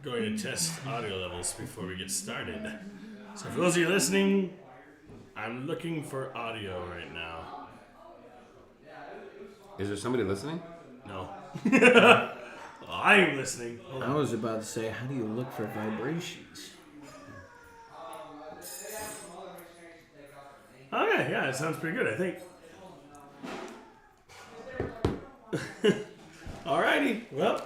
going to test audio levels before we get started. So for those of you listening, I'm looking for audio right now. Is there somebody listening? No. I'm listening. Hold on. I was about to say, how do you look for vibrations? Okay, yeah, it sounds pretty good, I think. Alrighty, well,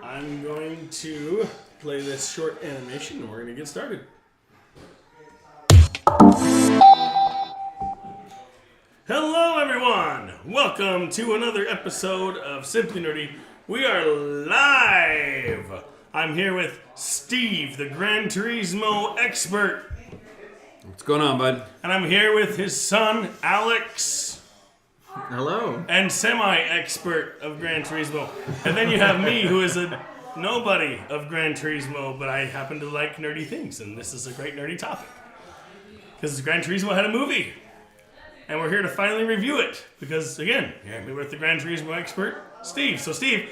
I'm going to play this short animation and we're going to get started. Hello, everyone! Welcome to another episode of Simply Nerdy. We are live! I'm here with Steve, the Gran Turismo expert. What's going on, bud? And I'm here with his son, Alex. Hello. And semi-expert of Gran Turismo. And then you have me, who is a nobody of Gran Turismo, but I happen to like nerdy things, and this is a great nerdy topic. Because Gran Turismo had a movie. And we're here to finally review it. Because, again, we're with the Gran Turismo expert, Steve. So, Steve,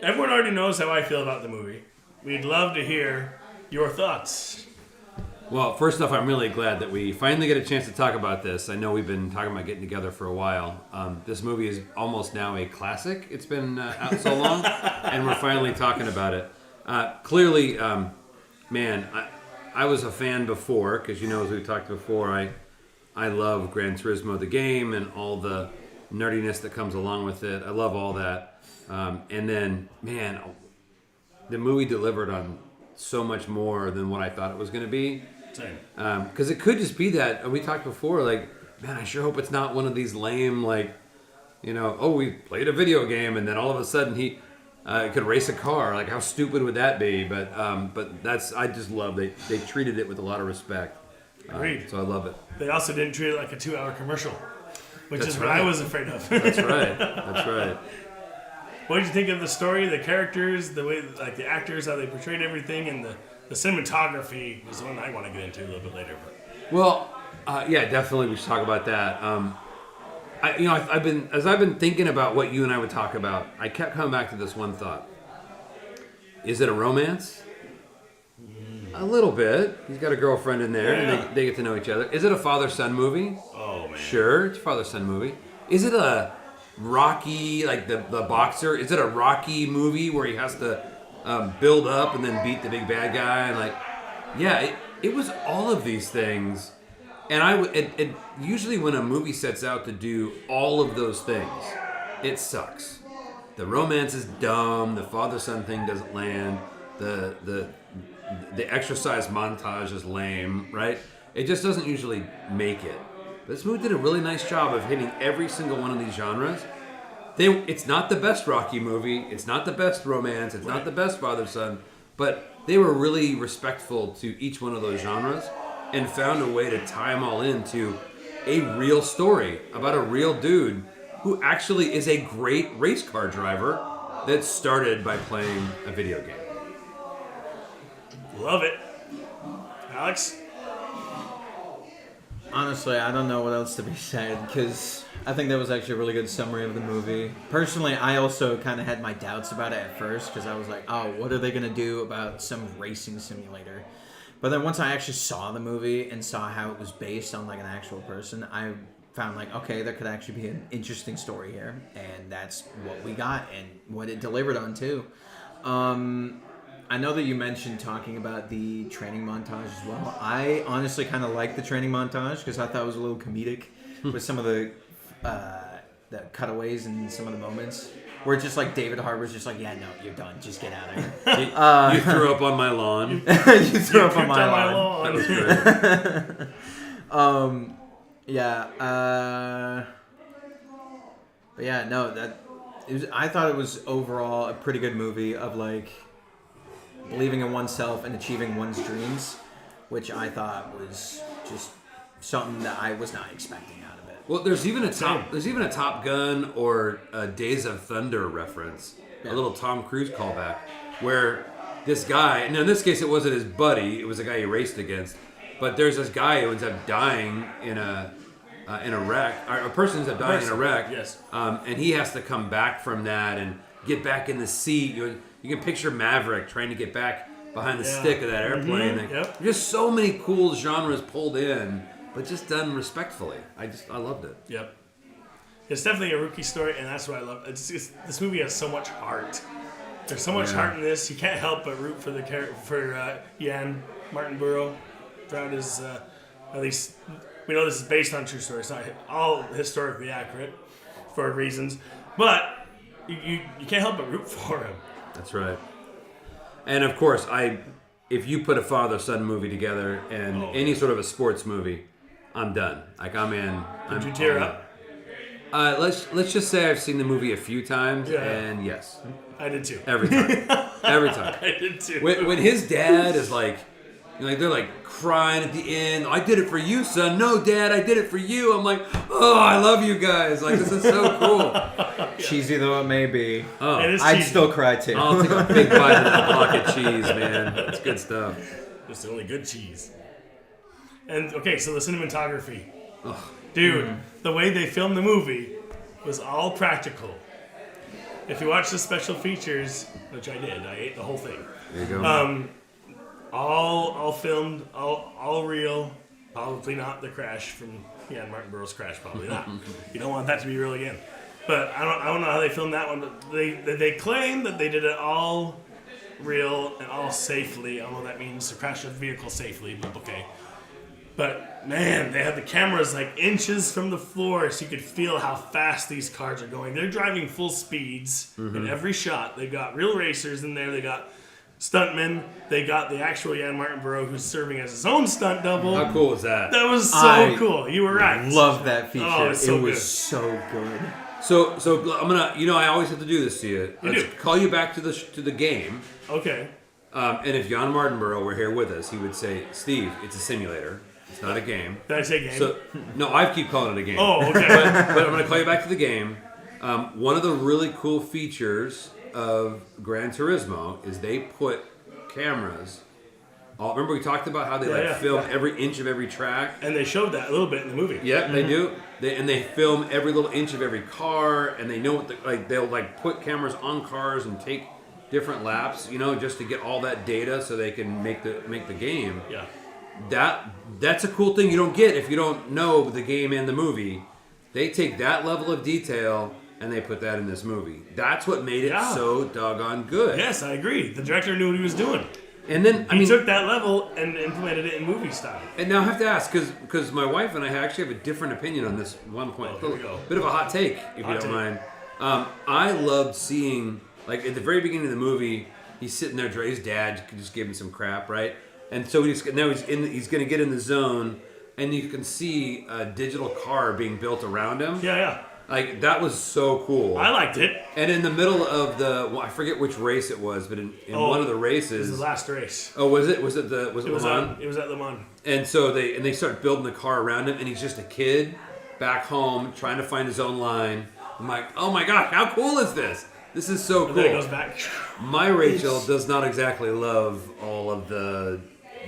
everyone already knows how I feel about the movie. We'd love to hear your thoughts. Well, first off, I'm really glad that we finally get a chance to talk about this. I know we've been talking about getting together for a while. This movie is almost now a classic. It's been out so long, and we're finally talking about it. Clearly, man, I was a fan before, because you know, as we talked before, I love Gran Turismo, the game, and all the nerdiness that comes along with it. I love all that. And then, man, the movie delivered on so much more than what I thought it was going to be. Same. Because it could just be that, we talked before, like, man, I sure hope it's not one of these lame, like, you know, oh, we played a video game, and then all of a sudden he could race a car. Like, how stupid would that be? But that's, I just love, they treated it with a lot of respect. Agreed. So I love it. They also didn't treat it like a 2-hour commercial, which That's is what right. I was afraid of. That's right. That's right. What did you think of the story, the characters, the way, like the actors, how they portrayed everything, and the cinematography is the one I want to get into a little bit later. But. Well, yeah, definitely we should talk about that. I've been thinking about what you and I would talk about. I kept coming back to this one thought. Is it a romance? A little bit. He's got a girlfriend in there, yeah. and they get to know each other. Is it a father-son movie? Oh, man. Sure, it's a father-son movie. Is it a Rocky, like the boxer? Is it a Rocky movie where he has to build up and then beat the big bad guy? And like, yeah, it was all of these things. And it usually when a movie sets out to do all of those things, it sucks. The romance is dumb. The father-son thing doesn't land. The exercise montage is lame, right? It just doesn't usually make it. This movie did a really nice job of hitting every single one of these genres. It's not the best Rocky movie. It's not the best romance. It's not the best father-son. But they were really respectful to each one of those genres and found a way to tie them all into a real story about a real dude who actually is a great race car driver that started by playing a video game. Love it. Alex? Honestly, I don't know what else to be said, because I think that was actually a really good summary of the movie. Personally, I also kind of had my doubts about it at first, because I was like, oh, what are they going to do about some racing simulator? But then once I actually saw the movie and saw how it was based on like an actual person, I found like, okay, there could actually be an interesting story here, and that's what we got and what it delivered on too. I know that you mentioned talking about the training montage as well. I honestly kind of like the training montage because I thought it was a little comedic with some of the cutaways and some of the moments where it's just like David Harbour's just like, yeah, no, you're done. Just get out of here. You threw up on my lawn. You threw up on my lawn. That was great. Yeah. But yeah, no, I thought it was overall a pretty good movie of like believing in oneself and achieving one's dreams, which I thought was just something that I was not expecting out of it. Well, there's even a Top Gun or a Days of Thunder reference, a little Tom Cruise callback, where this guy, now in this case it wasn't his buddy, it was a guy he raced against, but there's this guy who ends up dying in a wreck, or a person ends up dying in a wreck, yes, and he has to come back from that, and get back in the seat. You can picture Maverick trying to get back behind the stick of that airplane. Yep. Just so many cool genres pulled in, but just done respectfully. I loved it. Yep. It's definitely a rookie story, and that's what I love. This movie has so much heart. There's so much heart in this. You can't help but root for Ian Martinborough throughout his. At least we know this is based on true story. It's not all historically accurate for reasons, but you can't help but root for him. That's right. And of course, if you put a father-son movie together and any sort of a sports movie, I'm done. Like I'm in. Did you tear up? Let's just say I've seen the movie a few times, and yes, I did too. every time, every time. I did too. When his dad is like they're like crying at the end. I did it for you, son. No, Dad, I did it for you. I'm like, oh, I love you guys. Like this is so cool. Cheesy though it may be, I'd still cry too. I'll take a big bite of that block of cheese, man. It's good stuff. It's the only good cheese. And okay, so the cinematography. Dude, the way they filmed the movie was all practical. If you watch the special features, which I did, I ate the whole thing. There you go. All filmed, all real. Probably not the crash from Martinborough's crash. Probably not. You don't want that to be real again. But I don't know how they filmed that one. But they claim that they did it all real and all safely. I don't know what that means to crash a vehicle safely, but okay. But man, they had the cameras like inches from the floor, so you could feel how fast these cars are going. They're driving full speeds in every shot. They got real racers in there. They got stuntmen. They got the actual Ian Martinborough who's serving as his own stunt double. How cool was that? That was so cool. You were right. Love that feature. Oh, it's so it was good. so good. So I'm gonna, I always have to do this to you. Let's call you back to the game. Okay. And if Jan Martinborough were here with us, he would say, Steve, it's a simulator. It's not a game. Did I say game? So no, I keep calling it a game. Oh, okay. but I'm gonna call you back to the game. One of the really cool features of Gran Turismo is they put cameras. Remember we talked about how they film every inch of every track? And they showed that a little bit in the movie. Yep, they do. They film every little inch of every car, and they know what they'll put cameras on cars and take different laps, just to get all that data so they can make the game. Yeah. That's a cool thing you don't get if you don't know the game and the movie. They take that level of detail and they put that in this movie. That's what made it so doggone good. Yes, I agree. The director knew what he was doing. And then he took that level and implemented it in movie style. And now I have to ask, because my wife and I actually have a different opinion on this one point. Here we go. Bit of a hot take, if you don't mind. I loved seeing, at the very beginning of the movie, he's sitting there. His dad just gave him some crap, right? And so he's going to get in the zone, and you can see a digital car being built around him. Yeah. That was so cool. I liked it. And in the middle of I forget which race it was, but in one of the races, it was the last race. Oh, was it? Was it Le Mans? It was at Le Mans. And so they start building the car around him, and he's just a kid back home trying to find his own line. I'm like, oh my gosh, how cool is this? This is so cool. And then it goes back. My Rachel does not exactly love all of the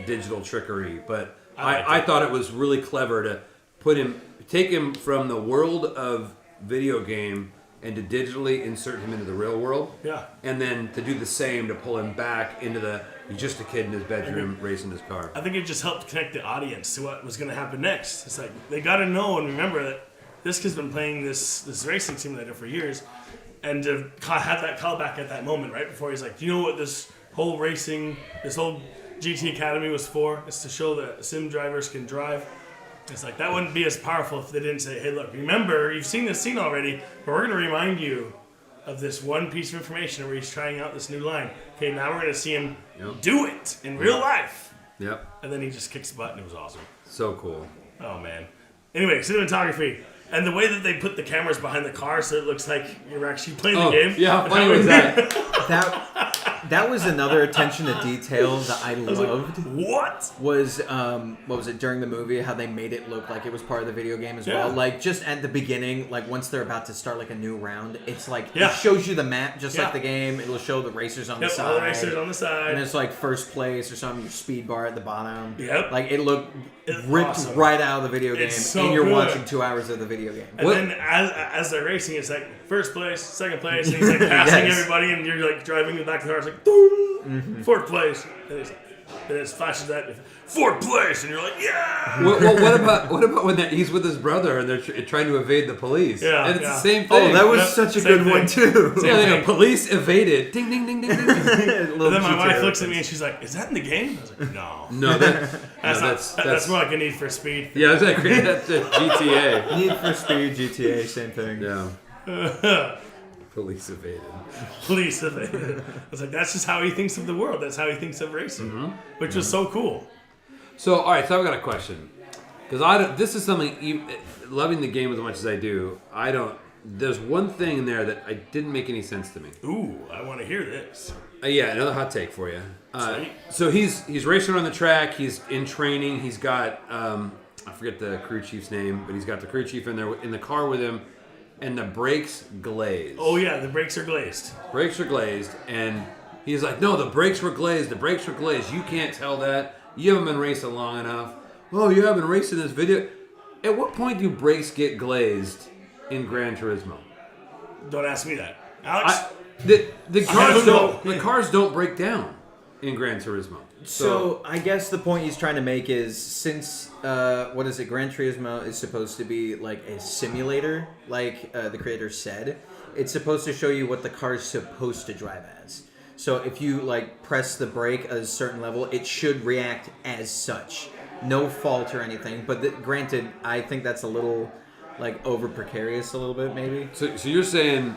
digital trickery, but I thought it was really clever to take him from the world of video game and to digitally insert him into the real world. Yeah. And then to do the same to pull him back into he's just a kid in his bedroom racing his car. I think it just helped connect the audience to what was going to happen next. It's like they got to know and remember that this kid's been playing this racing simulator for years, and to have that callback at that moment right before he's like, do you know what this whole GT Academy was for? It's to show that sim drivers can drive. It's like, that wouldn't be as powerful if they didn't say, hey, look, remember, you've seen this scene already, but we're going to remind you of this one piece of information where he's trying out this new line. Okay, now we're going to see him do it in real life. Yep. And then he just kicks the button. It was awesome. So cool. Oh, man. Anyway, cinematography. And the way that they put the cameras behind the car so it looks like you're actually playing the game. Yeah, how funny was that? That was another attention to detail that I loved. What? Was what was it during the movie? How they made it look like it was part of the video game as well. Like just at the beginning, like once they're about to start like a new round, it's like it shows you the map just like the game. It'll show the racers on the side. All the racers on the side. And it's like first place or something. Your speed bar at the bottom. Yep. Like it looked ripped right out of the video game, so and you're good. watching 2 hours of the video game. And then as they're racing, it's like first place, second place, and he's like passing Yes. everybody, and you're like driving in the back of the car, it's like, boom, fourth place. And it flashes that fourth place, and you're like, yeah. What about when he's with his brother and they're trying to evade the police? Yeah, and it's yeah. the same thing. Oh, that was Yep, such a same good thing. one too. yeah, thing. like police evaded. Ding ding ding ding ding. And And then my wife looks at me and she's like, "Is that in the game?" I was like, "No, No, that's more like a Need for Speed." yeah, exactly. That's a GTA. Need for Speed, GTA, same thing. Yeah. Police evaded. Police evaded. I was like, "That's just how he thinks of the world. That's how he thinks of racing," which was so cool. So, all right. So I've got a question because this is something. Loving the game as much as I do, I don't. There's one thing in there that didn't make any sense to me. Ooh, I want to hear this. Yeah, another hot take for you. Sweet. So he's racing on the track. He's in training. He's got I forget the crew chief's name, but he's got the crew chief in there in the car with him, and the brakes glazed. Oh yeah, the brakes are glazed. Brakes are glazed, and he's like, "No, the brakes were glazed. The brakes were glazed. You can't tell that. You haven't been racing long enough. Oh, you haven't raced in this video." At what point do brakes get glazed in Gran Turismo? Don't ask me that, Alex. The cars don't break down in Gran Turismo. So I guess the point he's trying to make is since what is it? Gran Turismo is supposed to be like a simulator, like the creator said. It's supposed to show you what the car's supposed to drive as. So if you like press the brake at a certain level, it should react as such. No fault or anything. But granted, I think that's a little like over precarious a little bit maybe. So you're saying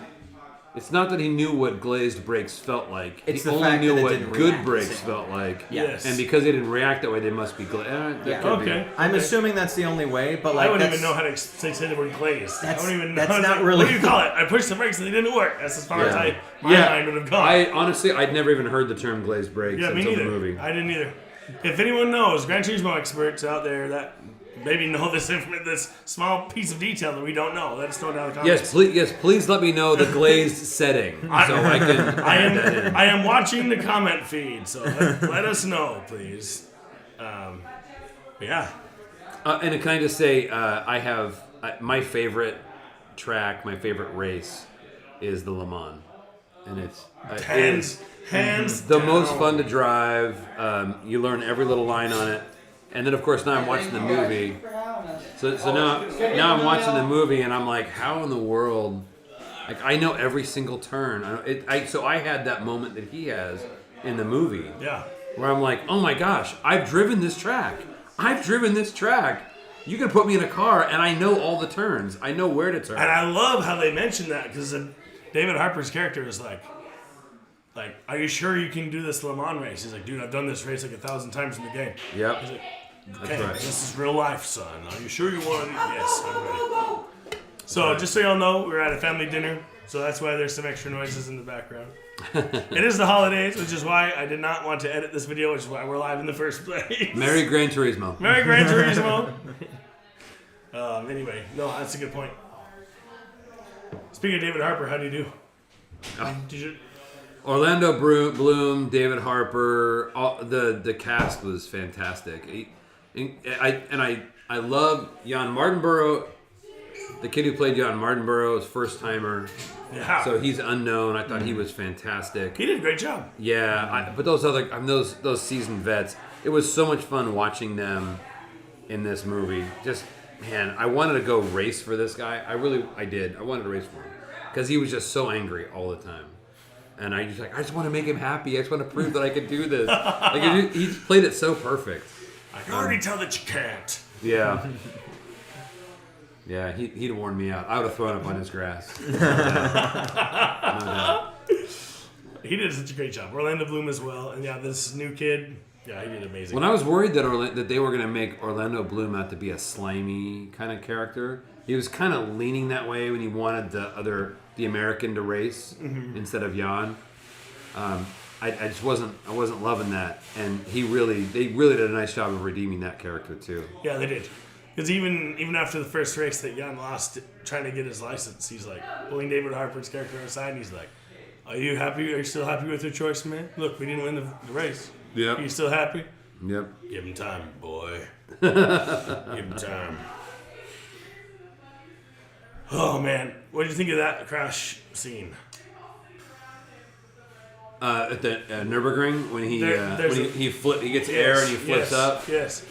it's not that he knew what glazed brakes felt like. It's he the only fact knew that it what didn't good react brakes the same. felt like. Yes. And because they didn't react that way, they must be glazed. Yeah. Okay. I'm assuming that's the only way, but like I wouldn't that's, even know how to say the word glazed. I That's- don't even know. that's I was not like, really- What do you call it? I pushed the brakes and they didn't work. That's as far as my mind would have gone. I honestly, I'd never even heard the term glazed brakes Yeah, me until the neither. movie. I didn't either. If anyone knows, Gran Turismo experts out there that maybe know this small piece of detail that we don't know, let us know down in the comments. Please let me know the glazed setting so I can. I am watching the comment feed, so let us know, please. Yeah. And can I just say, I have my favorite track, my favorite race is the Le Mans, and it's Hands the down. most fun to drive. You learn every little line on it, and then of course now I'm watching the movie. So now I'm watching the movie, and I'm like, how in the world? Like I know every single turn. So I had that moment that he has in the movie. Yeah. Where I'm like, oh my gosh, I've driven this track. You can put me in a car, and I know all the turns. I know where to turn. And I love how they mentioned that because David Harper's character is like, are you sure you can do this Le Mans race? He's like, dude, I've done this race like 1,000 times in the game. Yep. He's like, okay, That's right. this is real life, son. Are you sure you want to? Yes, I'm ready. So just so y'all know, we're at a family dinner, so that's why there's some extra noises in the background. It is the holidays, which is why I did not want to edit this video, which is why we're live in the first place. Merry Gran Turismo. Merry Gran Turismo. Anyway, no, that's a good point. Speaking of David Harper, how do you do? Did you? Orlando Bloom, David Harper, the cast was fantastic. I love Jan Mardenborough, the kid who played Jan Mardenborough, his first timer. Yeah. So he's unknown. I thought he was fantastic. He did a great job. Yeah, but those seasoned vets. It was so much fun watching them in this movie. Just man, I wanted to go race for this guy. I did. I wanted to race for him because he was just so angry all the time. And I just want to make him happy. I just want to prove that I can do this. He played it so perfect. I can already tell that you can't. Yeah. Yeah, he'd warned me out. I would have thrown up on his grass. No doubt. He did such a great job. Orlando Bloom as well. And yeah, this new kid, yeah, he did amazing. When I was worried that they were going to make Orlando Bloom out to be a slimy kind of character, he was kind of leaning that way when he wanted the American to race instead of Jan. I just wasn't loving that, and they really did a nice job of redeeming that character too. Yeah, they did. Because even after the first race that Jan lost, trying to get his license, he's like pulling David Harper's character aside, and he's like, "Are you happy? Are you still happy with your choice, man? Look, we didn't win the race. Yep. Are you still happy? Yep. Give him time, boy. Give him time." Oh man, what did you think of that crash scene? At the Nürburgring when he he gets air and he flips up. Yes.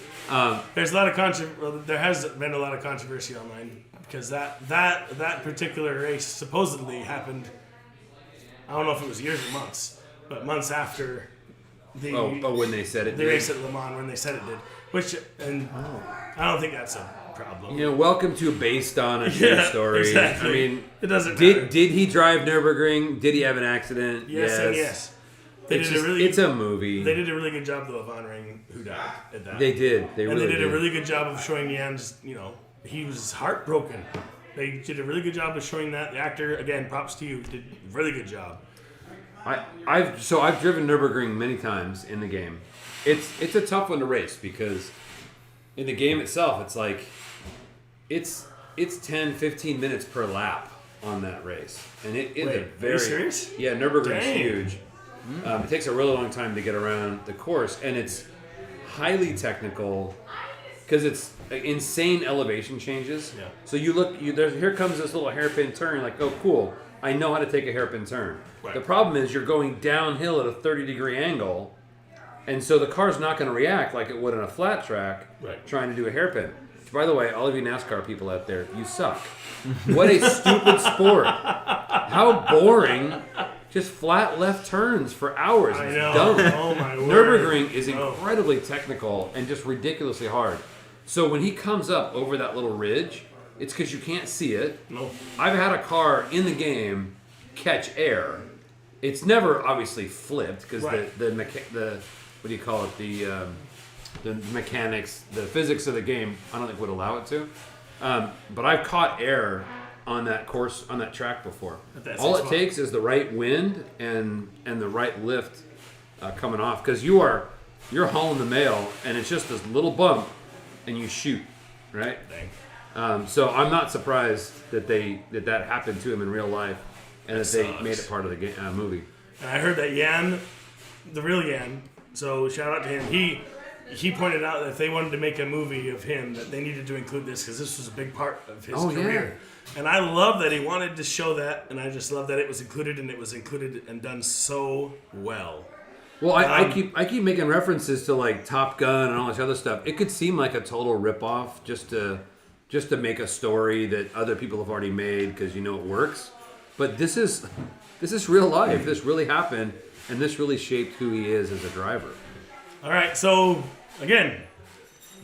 There's a lot of there has been a lot of controversy online because that particular race supposedly happened. I don't know if it was years or months, but months after the when they said it, the race at Le Mans when they said it did, I don't think that's a problem. Welcome to based on a true story. Exactly. I mean, it doesn't matter. Did he drive Nürburgring? Did he have an accident? Yes. And yes. It's a movie. They did a really good job though of honoring who died at that. They did. They did a really good job of showing Jan's. He was heartbroken. They did a really good job of showing that. The actor, again, props to you, did a really good job. I've driven Nürburgring many times in the game. It's a tough one to race because in the game itself, it's like it's 10, 15 minutes per lap on that race, and it is a very are you serious? Yeah, Nürburgring's Dang. huge. It takes a really long time to get around the course, and it's highly technical because it's insane elevation changes. Yeah. So here comes this little hairpin turn. You're like, oh, cool. I know how to take a hairpin turn. Right. The problem is you're going downhill at a 30-degree angle, and so the car's not going to react like it would on a flat track trying to do a hairpin. Which, by the way, all of you NASCAR people out there, you suck. What a stupid sport. How boring. Just flat left turns for hours. I It's know. dumb. Oh my word. Nürburgring is incredibly technical and just ridiculously hard. So when he comes up over that little ridge, it's because you can't see it. No. I've had a car in the game catch air. It's never obviously flipped because the what do you call it, the mechanics, the physics of the game, I don't think would allow it to. But I've caught air on that course, on that track before. All it takes is the right wind and the right lift coming off, because you're hauling the mail and it's just this little bump and you shoot, right? Dang. So I'm not surprised that that happened to him in real life and that they made it part of the movie. And I heard that Jan, the real Jan, so shout out to him. He pointed out that if they wanted to make a movie of him, that they needed to include this because this was a big part of his career. Yeah. And I love that he wanted to show that, and I just love that it was included, and it was included and done so well. Well, I keep making references to like Top Gun and all this other stuff. It could seem like a total ripoff just to make a story that other people have already made because it works. But this is real life. This really happened, and this really shaped who he is as a driver. All right, so again,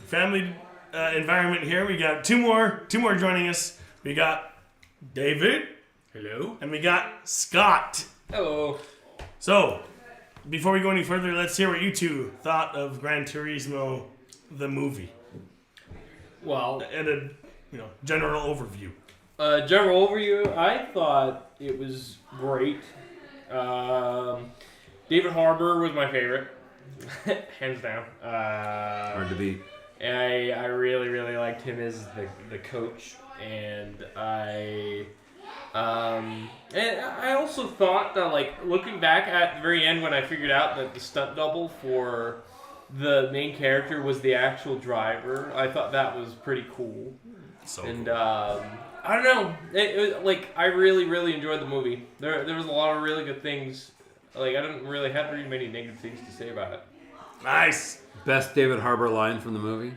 family environment here. We got two more joining us. We got David, hello, and we got Scott, hello. So, before we go any further, let's hear what you two thought of Gran Turismo, the movie. Well, and a general overview. General overview. I thought it was great. David Harbour was my favorite. Hands down. Hard to beat. I really, really liked him as the coach, and I also thought that, like, looking back at the very end when I figured out that the stunt double for the main character was the actual driver, I thought that was pretty cool. So and cool. I don't know, I really, really enjoyed the movie. There was a lot of really good things. Like, I didn't really have very many negative things to say about it. Nice. Best David Harbour line from the movie?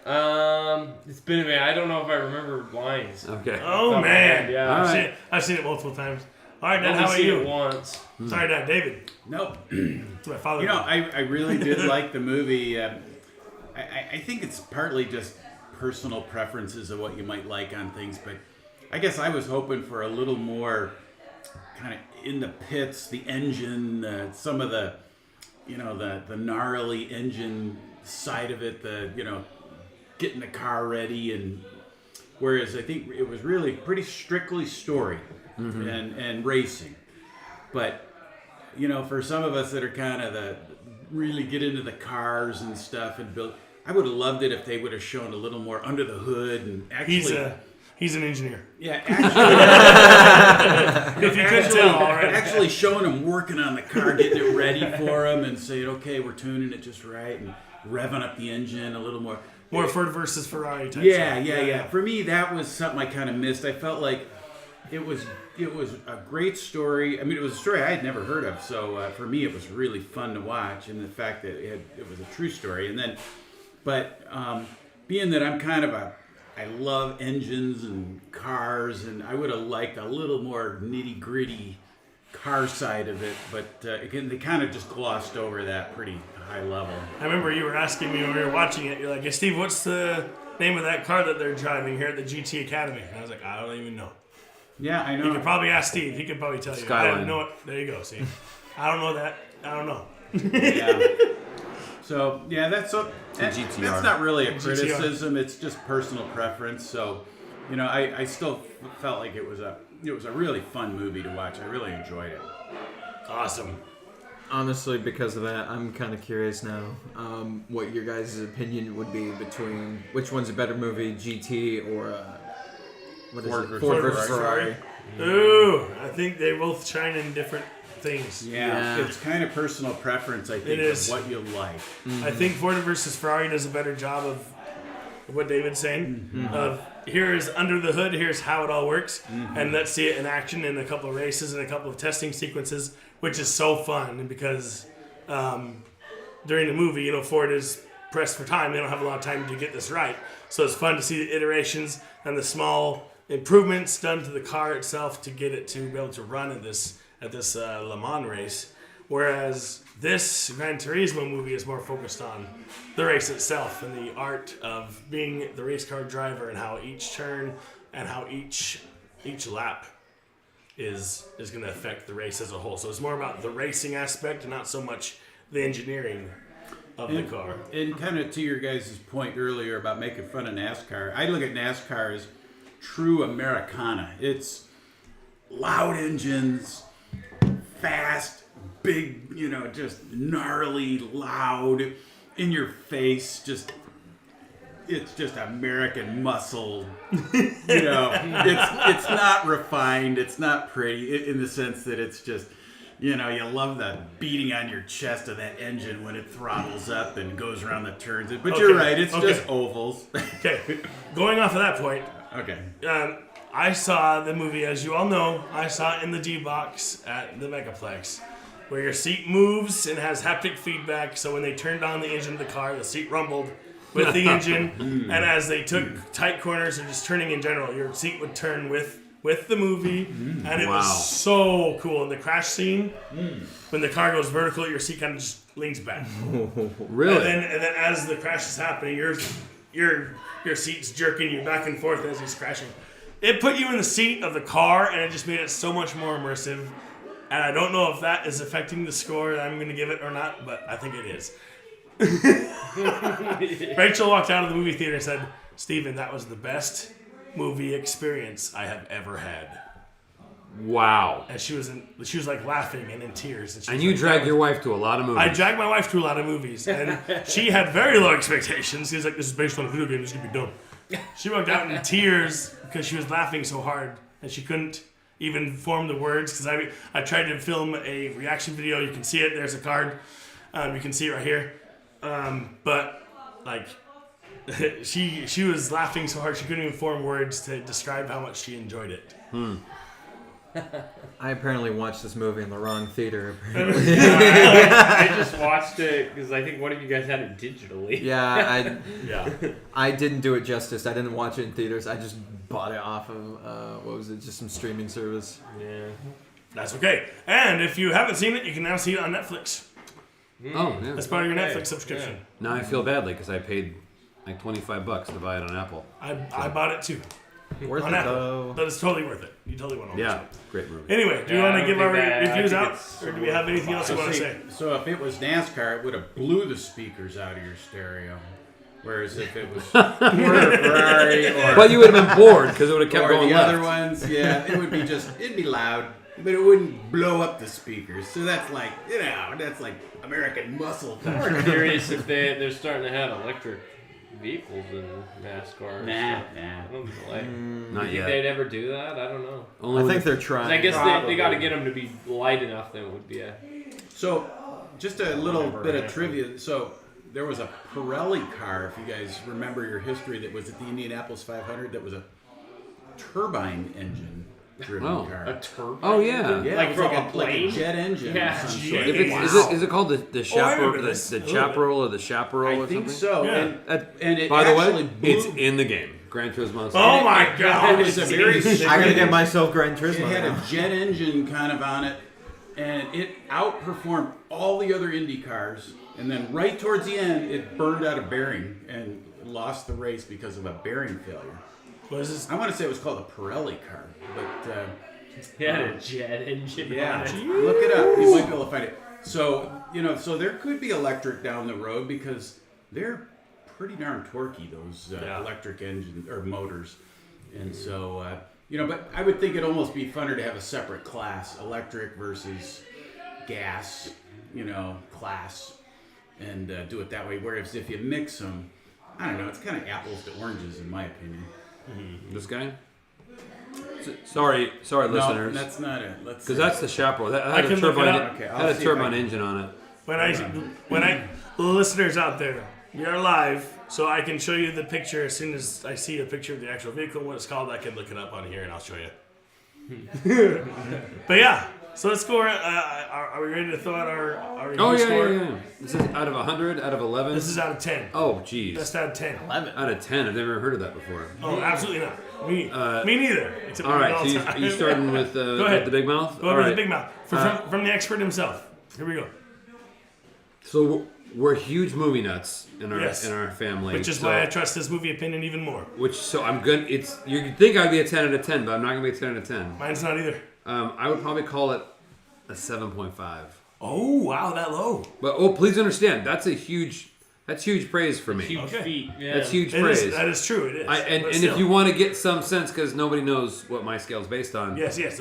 It's been a minute. I don't know if I remember lines. Okay. Oh, man. Yeah. I've seen it multiple times. All right, Dad, I've how about seen you? it once. Sorry, Dad. David. Nope. It's my father. I really did like the movie. I think it's partly just personal preferences of what you might like on things, but I guess I was hoping for a little more kind of in the pits, the engine, some of the, the gnarly engine side of it, getting the car ready, and whereas I think it was really pretty strictly story and racing. But, for some of us that are kind of really get into the cars and stuff and build, I would have loved it if they would have shown a little more under the hood and actually. He's an engineer. Yeah, actually, if you could tell, already. Actually showing them working on the car, getting it ready for them, and saying, okay, we're tuning it just right, and revving up the engine a little more. More Ford versus Ferrari type Yeah, stuff. yeah. For me, that was something I kind of missed. I felt like it was a great story. I mean, it was a story I had never heard of, so for me, it was really fun to watch, and the fact that it was a true story. And then, but being that I'm kind of I love engines and cars, and I would have liked a little more nitty gritty car side of it, but again, they kind of just glossed over that pretty high level. I remember you were asking me when we were watching it, you're like, hey, Steve, what's the name of that car that they're driving here at the GT Academy? And I was like, I don't even know. Yeah, I know. You could probably ask Steve. He could probably tell you. Skyline. I have no. There you go. See, I don't know that. I don't know. Yeah. So yeah, that's GTR. that's not really a GTR. criticism. It's just personal preference. So, you know, I still felt like it was a really fun movie to watch. I really enjoyed it. Awesome. Honestly, because of that, I'm kind of curious now what your guys' opinion would be between which one's a better movie, GT or Ford versus Ferrari. Ooh, I think they both shine in different things. Yeah, Yeah. it's kind of personal preference. I think It is. of what you like. I think Ford versus Ferrari does a better job of what David's saying. Of here's under the hood, here's how it all works, and let's see it in action in a couple of races and a couple of testing sequences, which is so fun because during the movie, you know, Ford is pressed for time. They don't have a lot of time to get this right, so it's fun to see the iterations and the small improvements done to the car itself to get it to be able to run at this Le Mans race. Whereas this Gran Turismo movie is more focused on the race itself and the art of being the race car driver and how each turn and how each lap is going to affect the race as a whole. So it's more about the racing aspect and not so much the engineering of the car. And kind of to your guys' point earlier about making fun of NASCAR, I look at NASCAR as true Americana. It's loud engines, fast, big, you know, just gnarly, loud, in your face, it's just American muscle. You know, it's not refined, it's not pretty in the sense that it's just, you know, you love the beating on your chest of that engine when it throttles up and goes around the turns. But Okay, you're right, it's okay. just ovals. Okay, going off of that point, Okay. I saw the movie, as you all know, I saw it in the D-Box at the Megaplex, where your seat moves and has haptic feedback, so when they turned on the engine of the car, the seat rumbled with the engine, and as they took tight corners or just turning in general, your seat would turn with the movie, and it Wow. was so cool. In the crash scene, when the car goes vertical, your seat kind of just leans back. Really? And then as the crash is happening, your seat's jerking you back and forth as he's crashing. It put you in the seat of the car, and it just made it so much more immersive. And I don't know if that is affecting the score that I'm going to give it or not, but I think it is. Rachel walked out of the movie theater and said, "Steven, that was the best movie experience I have ever had." Wow. And she was like laughing and in tears. And was you like, drag your wife to a lot of movies. I dragged my wife to a lot of movies, and she had very low expectations. She was like, "This is based on a video game. This is gonna be dumb." She walked out in tears because she was laughing so hard, and she couldn't even form the words. Because I tried to film a reaction video. You can see it. There's a card. You can see it right here. But like, she was laughing so hard she couldn't even form words to describe how much she enjoyed it. I apparently watched this movie in the wrong theater. I just watched it because I think one of you guys had it digitally. Yeah, Yeah. I didn't do it justice. I didn't watch it in theaters. I just bought it off of what was it? Just some streaming service. Yeah. That's okay. And if you haven't seen it, you can now see it on Netflix. Oh, yeah. That's part of your Okay. Netflix subscription. Now I feel badly because I paid like $25 to buy it on Apple. I bought it too. Worth On it Apple. though. But it's totally worth it. You totally want to watch Yeah, it. great movie. Anyway, do you Yeah, want I to give don't our think that- I reviews think out? it's- Or do we have anything else you want to say? So if it was NASCAR, it would have blew the speakers out of your stereo. Whereas if it was Ford or Ferrari or, But you would have been bored because it would have kept or going the left. other ones, yeah, it'd be loud, but it wouldn't blow up the speakers. So that's like, you know, that's like American muscle. I'm curious if they're starting to have electric vehicles in NASCAR. Nah. I don't like. Not Think yet. they'd ever do that? I don't know. Only I with think the- they're trying. I guess they Probably. got to get them to be light enough that it would be a. So, just a little Whatever, bit of yeah. trivia. So, there was a Pirelli car, if you guys remember your history, that was at the Indianapolis 500 that was a turbine engine driven Oh. car. A turbine? Oh, yeah. Yeah, Like it was from a like plane? a jet engine. Yeah. Of some Gee. sort. If it's, Wow. is it called the remember chaparral, this. the A little chaparral or the chaparral I or think something? so. Yeah. And it By the actually way, blew. it's in the game. Gran Turismo. Oh my God! It's a very I gotta get myself Gran It Turismo had now. a jet engine kind of on it, and it outperformed all the other Indy cars. And then right towards the end, it burned out a bearing and lost the race because of a bearing failure. What is this? I want to say it was called a Pirelli car, but He had a jet engine yeah, on it. look it up. You might be able to find it. So so there could be electric down the road because they're pretty darn torquey, those Yeah. electric engine or motors. And so but I would think it'd almost be funner to have a separate class, electric versus gas, class, and do it that way. Whereas if you mix them, I don't know, it's kind of apples to oranges in my opinion. This guy? Sorry, No, listeners. that's not it. Let's Because that's the chaparral. That I had a can look it turbine. up. Okay, I'll had a see if I turbine can- engine on it. When I listeners out there, we are live, so I can show you the picture as soon as I see a picture of the actual vehicle. What it's called, I can look it up on here and I'll show you. But yeah, so let's go. Are we ready to throw out our review Oh yeah, score? yeah. This is out of 100, out of 11. This is out of 10. Oh jeez. Best out of 10. 11. Out of 10. I've never heard of that before. Oh, absolutely not. Me neither. Except All we right, all so you, time. you starting with, ahead. with the big mouth? Go All over to right. the big mouth from the expert himself. Here we go. So we're huge movie nuts in our Yes. in our family. Which is so, why I trust this movie opinion even more. I'm good. You think I'd be a 10 out of 10, but I'm not gonna be a 10 out of 10. Mine's not either. I would probably call it a 7.5. Oh wow, that low. But please understand, that's huge praise for me. Huge Okay. feat. Yeah. That's huge It praise. is, that is true. It is. And But if still. you want to get some sense, because nobody knows what my scale's based on. yes, that's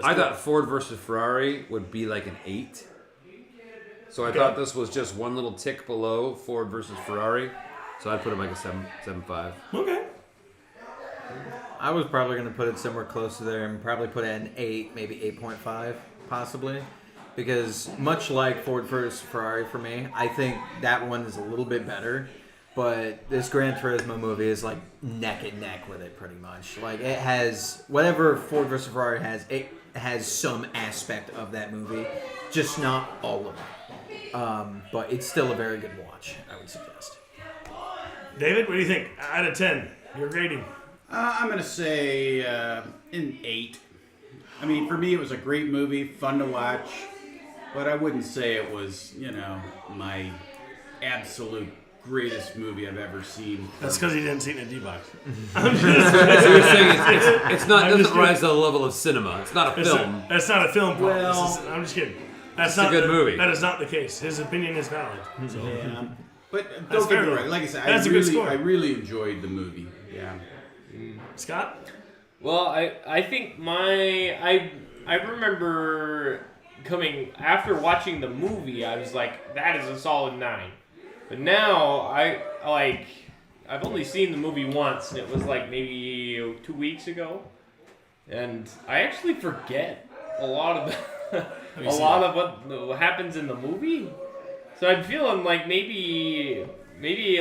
I thought Ford versus Ferrari would be like an 8. So I Okay. thought this was just one little tick below Ford versus Ferrari. So I'd put it like a 7.5. okay. I was probably going to put it somewhere close to there and probably put it at an 8, maybe 8.5, possibly. Because much like Ford versus Ferrari for me, I think that one is a little bit better. But this Gran Turismo movie is like neck and neck with it pretty much. Like it has, whatever Ford versus Ferrari has, it has some aspect of that movie. Just not all of it. But it's still a very good watch, I would suggest. David, what do you think? Out of 10, your rating. I'm going to say an 8. I mean, for me, it was a great movie, fun to watch, but I wouldn't say it was, my absolute greatest movie I've ever seen. That's because he didn't see it in a D-box. So you're saying it's not, I'm doesn't just rise to the level of cinema. It's not a film. That's not a film problem. Well, I'm just kidding. That's it's a not good movie. That is not the case. His opinion is valid. So. Yeah. But That's don't get fair, me though. wrong. Like I said, That's a good score. I really enjoyed the movie. Yeah. Scott? Well, I think I remember coming after watching the movie. I was like, that is a solid 9. But now I've only seen the movie once, and it was like maybe 2 weeks ago, and I actually forget a lot of what happens in the movie. So I'm feeling like maybe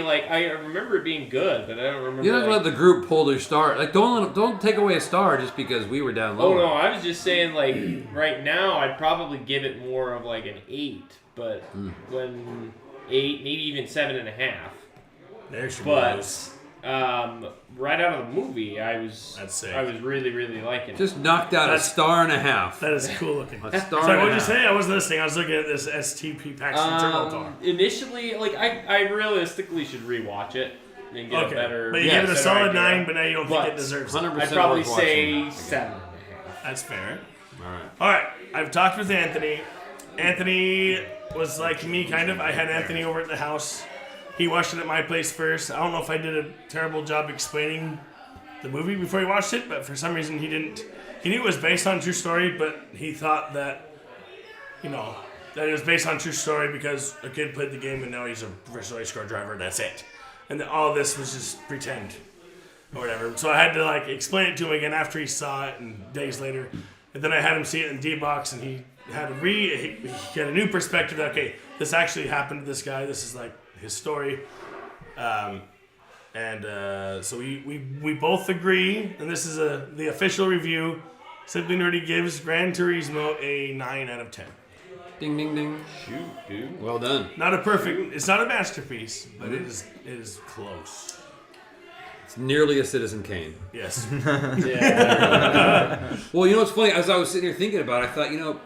like I remember it being good, but I don't remember. You're not gonna let the group pull their star. Like don't take away a star just because we were down low. Oh no, I was just saying like right now I'd probably give it more of like an 8, but when 8, maybe even 7.5. There's your But boys. right out of the movie, I was That's sick. I was really liking it. Just knocked out a That's- star and a half. That is cool looking. A star Sorry, and what a did you half. say? I wasn't listening. I was looking at this STP Paxton turbo car. Initially, like I realistically should rewatch it and get a Okay. better. But you Yeah, give it a better solid idea. 9, but now you don't think But it deserves it. 100% I'd probably worth watching. say 7.5. That's fair. All right. All right, I've talked with Anthony. Anthony was like me, kind of. I had Anthony over at the house. He watched it at my place first. I don't know if I did a terrible job explaining the movie before he watched it, but for some reason he didn't. He knew it was based on true story, but he thought that, that it was based on true story because a kid played the game and now he's a professional race car driver and that's it. And that all this was just pretend or whatever. So I had to explain it to him again after he saw it and days later. And then I had him see it in D-Box and he had a new perspective that, okay, this actually happened to this guy. This is like his story. So we both agree, and this is the official review. Simply Nerdy gives Gran Turismo a 9 out of 10. Ding, ding, ding. Shoot, dude. Well done. It's not a masterpiece, but it is close. It's nearly a Citizen Kane. Yes. Yeah. Well, you know what's funny? As I was sitting here thinking about it, I thought,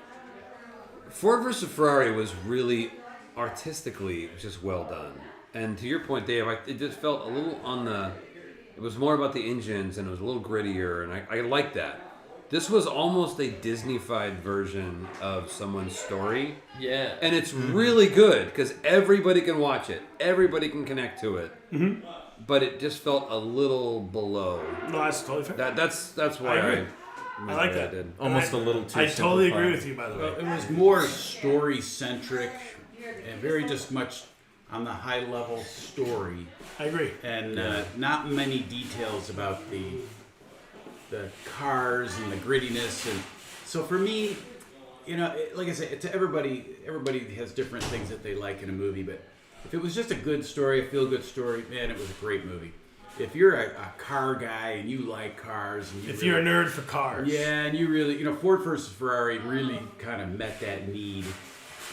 Ford versus Ferrari was really artistically just well done. And to your point, Dave, it just felt a little it was more about the engines and it was a little grittier, and I liked that. This was almost a Disney-fied version of someone's story. Yeah. And it's really good because everybody can watch it. Everybody can connect to it. Mm-hmm. But it just felt a little below. No, that's totally fair. That's why I agree. I like that. did. Almost a little too I totally simplified. agree with you, by the way. It was more story-centric and very just much on the high-level story. I agree. And not many details about the cars and the grittiness, and so for me, like I said, to everybody has different things that they like in a movie. But if it was just a good story, a feel-good story, man, it was a great movie. If you're a car guy and you like cars, and If you're a nerd for cars, yeah, and you really, Ford versus Ferrari really kind of met that need,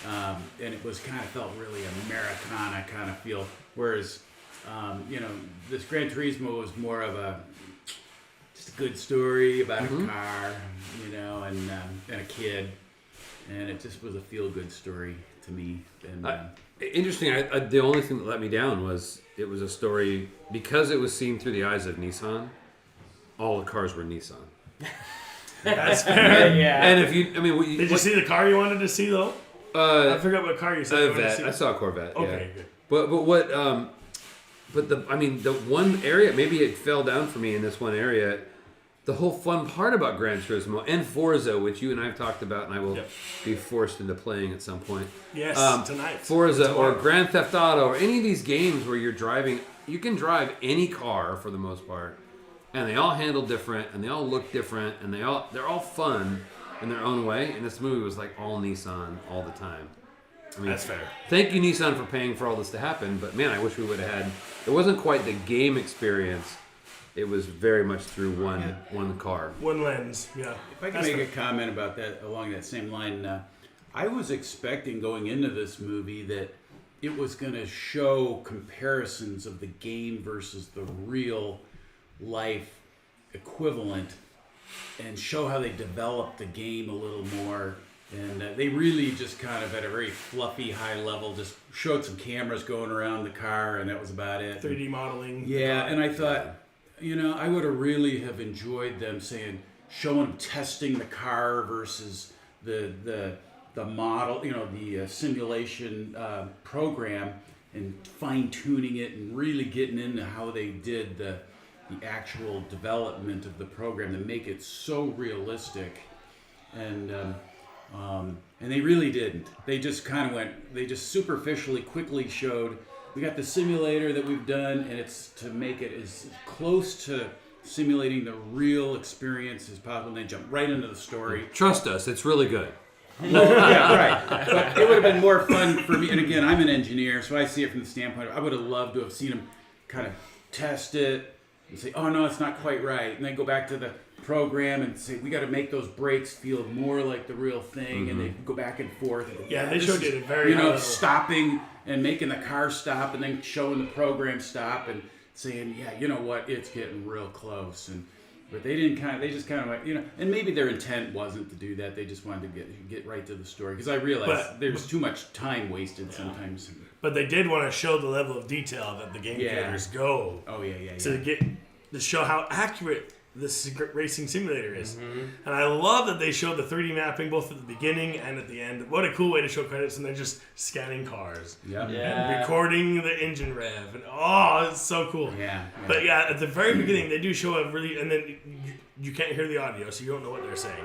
and it was kind of felt really Americana kind of feel. Whereas, this Gran Turismo was more of just a good story about a car, and a kid, and it just was a feel-good story to me. And Interesting. The only thing that let me down was it was a story because it was seen through the eyes of Nissan. All the cars were Nissan. that's fair. Yeah. And if Did you see the car you wanted to see though? I forgot what car you said you wanted to see. I saw a Corvette. Okay, yeah. good. But the one area, maybe it fell down for me in this one area. The whole fun part about Gran Turismo and Forza, which you and I have talked about, and I will be forced into playing at some point. Yes, tonight. Forza Tomorrow. or Grand Theft Auto or any of these games where you're driving, you can drive any car for the most part, and they all handle different, and they all look different, and they're all fun in their own way. And this movie was like all Nissan all the time. I mean, That's fair. Thank you, Nissan, for paying for all this to happen. But man, I wish we would have had. It wasn't quite the game experience. It was very much through one car. One lens, yeah. if I can make a comment about that along that same line, I was expecting going into this movie that it was going to show comparisons of the game versus the real life equivalent, and show how they developed the game a little more. And they really just kind of at a very fluffy high level just showed some cameras going around the car, and that was about it. 3D modeling. Yeah, and I thought, I would have really have enjoyed them showing them testing the car versus the model, the simulation program, and fine tuning it and really getting into how they did the actual development of the program to make it so realistic. And they really didn't. They just kind of they just superficially, quickly showed, we got the simulator that we've done, and it's to make it as close to simulating the real experience as possible. And they jump right into the story. Trust us, it's really good. Yeah, right. But it would have been more fun for me. And again, I'm an engineer, so I see it from the standpoint of I would have loved to have seen them kind of test it and say, oh, no, it's not quite right. And then go back to the program and say, we got to make those brakes feel more like the real thing. And they go back and forth. And go, Yeah, they this showed is, it very high level. stopping and making the car stop and then showing the program stop and saying, yeah, you know what, it's getting real close. But they didn't they just kind of like, and maybe their intent wasn't to do that. They just wanted to get right to the story. Because I realized there's too much time wasted sometimes. But they did want to show the level of detail that the game creators go Oh, yeah. to show how accurate this racing simulator is. And I love that they showed the 3D mapping both at the beginning and at the end. What a cool way to show credits, and they're just scanning cars. Yeah. And recording the engine rev. And it's so cool. Yeah. But yeah, at the very beginning, they do show a really, and then you can't hear the audio, so you don't know what they're saying.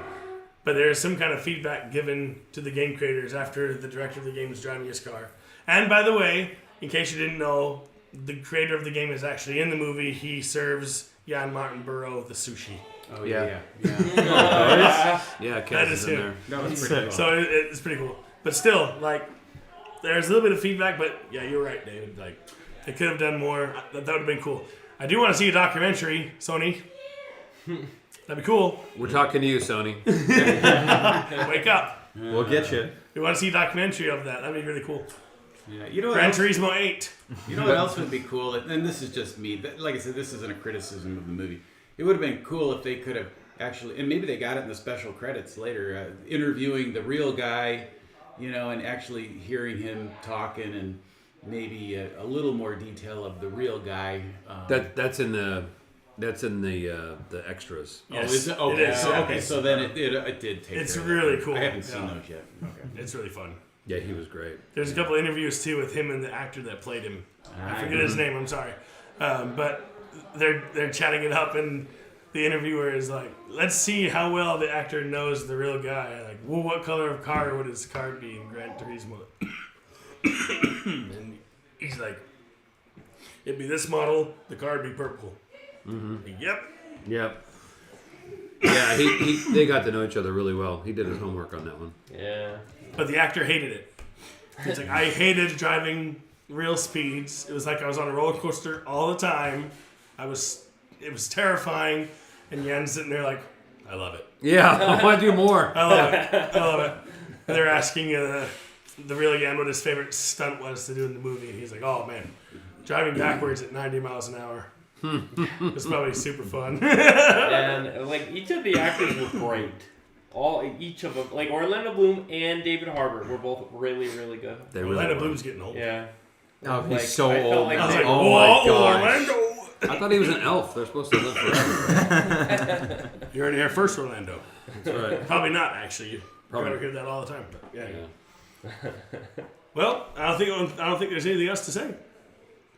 But there is some kind of feedback given to the game creators after the director of the game is driving his car. And by the way, in case you didn't know, the creator of the game is actually in the movie. He serves Jan Martin Burrow the sushi. Oh, Yeah. yeah. Yeah, That Kaz is is in him. there. That was pretty cool. So it's pretty cool. But still, like, there's a little bit of feedback, but yeah, you're right, David. Like, they could have done more. That would have been cool. I do want to see a documentary, Sony. That'd be cool. We're talking to you, Sony. Wake up. We'll get you. We want to see a documentary of that. That'd be really cool. Yeah, you know what Gran else, Turismo 8. you know what else would be cool? And this is just me. Like I said, this isn't a criticism of the movie. It would have been cool if they could have actually, and maybe they got it in the special credits later, interviewing the real guy, and actually hearing him talking and maybe a little more detail of the real guy. That's in the extras. Yes, is it? Okay, it is. okay. So then it did take. It's care of really that. cool. I haven't seen Yeah. those yet. Okay. It's really fun. Yeah, he was great. There's a couple of interviews too with him and the actor that played him. I forget his name. I'm sorry, but they're chatting it up, and the interviewer is like, "Let's see how well the actor knows the real guy. Like, well, what color of car would his car be in Gran Turismo?" And he's like, "It'd be this model. The car would be purple." Mm-hmm. Yep. Yep. Yeah, they got to know each other really well. He did his homework on that one. Yeah. But the actor hated it. He's like, I hated driving real speeds. It was like I was on a roller coaster all the time. It was terrifying. And Jan's sitting there like, I love it. Yeah, I want to do more. I love it. I love it. And they're asking the real Jan what his favorite stunt was to do in the movie. And he's like, oh man, driving backwards at 90 miles an hour. It's probably super fun. And like each of the actors were great. Each of them, like Orlando Bloom and David Harbour, were both really, really good. They really Orlando were. Bloom's getting old. Yeah. Oh, he's Like, so I felt old. like now. I was like, Oh whoa, my gosh. Orlando. I thought he was an elf. They're supposed to live forever. You heard it here first, Orlando. That's right. Probably not, actually. You Probably. probably hear that all the time. But yeah. Yeah. Well, I don't think there's anything else to say.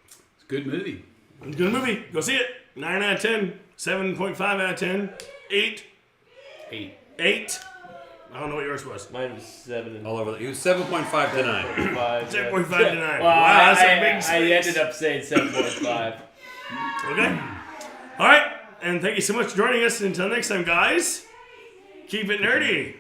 It's a good movie. It's a good movie. Go see it. 9 out of 10. 7.5 out of 10. 8. 8. I don't know what yours was. Mine was 7 All over. He was 7.5 to 9. 5. 7.5 to 9. Well, Wow, that's a big I space. ended up saying 7.5. Okay. All right. And thank you so much for joining us. Until next time, guys, keep it nerdy.